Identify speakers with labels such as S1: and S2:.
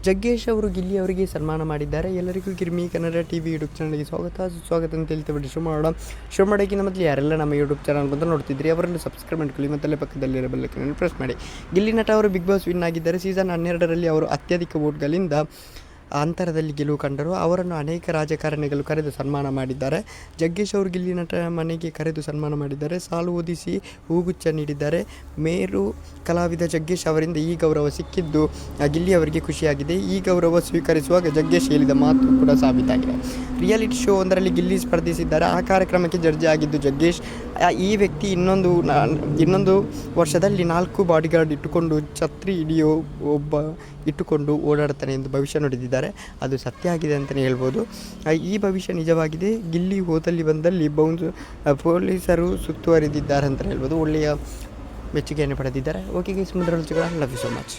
S1: ಜಗ್ಗೇಶ್ ಅವರು ಗಿಲ್ಲಿ ಅವರಿಗೆ ಸನ್ಮಾನ ಮಾಡಿದ್ದಾರೆ. ಎಲ್ಲರಿಗೂ ಗಿರ್ಮಿ ಕನ್ನಡ ಟಿವಿ ಯೂಟ್ಯೂಬ್ ಚಾನಲ್ಗೆ ಸ್ವಾಗತ ಅಂತ ಹೇಳ್ತೀವಿ. ಶುರು ಮಾಡೋಕ್ಕಿಂತ ಮೊದಲು ಯಾರೆಲ್ಲ ನಮ್ಮ ಯೂಟ್ಯೂಬ್ ಚಾನಲ್ ಬಂದು ನೋಡ್ತಿದ್ರಿ ಅವರನ್ನು ಸಬ್ಸ್ಕ್ರೈಬ್ ಮಾಡ್ಕೊಳ್ಳಿ, ಮತ್ತೆ ಪಕ್ಕದಲ್ಲಿರೋ ಬೆಲ್ ಐಕಾನ್ ಪ್ರೆಸ್ ಮಾಡಿ. ಗಿಲ್ಲಿ ನಟ ಅವರು ಬಿಗ್ ಬಾಸ್ ವಿನ್ ಆಗಿದ್ದಾರೆ. ಸೀಸನ್ 12ರಲ್ಲಿ ಅವರು ಅತ್ಯಧಿಕ ವೋಟ್ಗಳಿಂದ ಅಂತರದಲ್ಲಿ ಗೆಲುವು ಕಂಡರು. ಅವರನ್ನು ಅನೇಕ ರಾಜಕಾರಣಿಗಳು ಕರೆದು ಸನ್ಮಾನ ಮಾಡಿದ್ದಾರೆ. ಜಗ್ಗೇಶ್ ಅವರು ಗಿಲ್ಲಿ ನಟ ಮನೆಗೆ ಕರೆದು ಸನ್ಮಾನ ಮಾಡಿದ್ದಾರೆ. ಸಾಲು ಓದಿಸಿ ಹೂಗುಚ್ಛ ನೀಡಿದ್ದಾರೆ. ಮೇರು ಕಲಾವಿದ ಜಗ್ಗೇಶ್ ಅವರಿಂದ ಈ ಗೌರವ ಸಿಕ್ಕಿದ್ದು ಗಿಲ್ಲಿ ಅವರಿಗೆ ಖುಷಿಯಾಗಿದೆ. ಈ ಗೌರವ ಸ್ವೀಕರಿಸುವಾಗ ಜಗ್ಗೇಶ್ ಹೇಳಿದ ಮಾತು ಕೂಡ ಸಾಬೀತಾಗಿದೆ. ರಿಯಾಲಿಟಿ ಶೋ ಒಂದರಲ್ಲಿ ಗಿಲ್ಲಿ ಸ್ಪರ್ಧಿಸಿದ್ದಾರೆ. ಆ ಕಾರ್ಯಕ್ರಮಕ್ಕೆ ಜಡ್ಜಿ ಆಗಿದ್ದು ಜಗ್ಗೇಶ್. ಈ ವ್ಯಕ್ತಿ ಇನ್ನೊಂದು ವರ್ಷದಲ್ಲಿ 4 ಬಾಡಿಗಾರ್ಡ್ ಇಟ್ಟುಕೊಂಡು ಛತ್ರಿ ಹಿಡಿಯೋ ಇಟ್ಟುಕೊಂಡು ಓಡಾಡ್ತಾನೆ ಎಂದು ಭವಿಷ್ಯ ನುಡಿದಿದ್ದಾರೆ. ಅದು ಸತ್ಯ ಆಗಿದೆ ಅಂತಲೇ ಹೇಳ್ಬೋದು. ಈ ಭವಿಷ್ಯ ನಿಜವಾಗಿದೆ. ಗಿಲ್ಲಿ ಹೋದಲ್ಲಿ ಬಂದಲ್ಲಿ ಪೊಲೀಸರು ಸುತ್ತುವರಿದಿದ್ದಾರೆ ಅಂತ ಹೇಳ್ಬೋದು. ಒಳ್ಳೆಯ ಮೆಚ್ಚುಗೆಯನ್ನು ಪಡೆದಿದ್ದಾರೆ. ಓಕೆ ಗೈಸ್, ಮುಂದಿನ ಲವ್ ಯು ಸೊ ಮಚ್.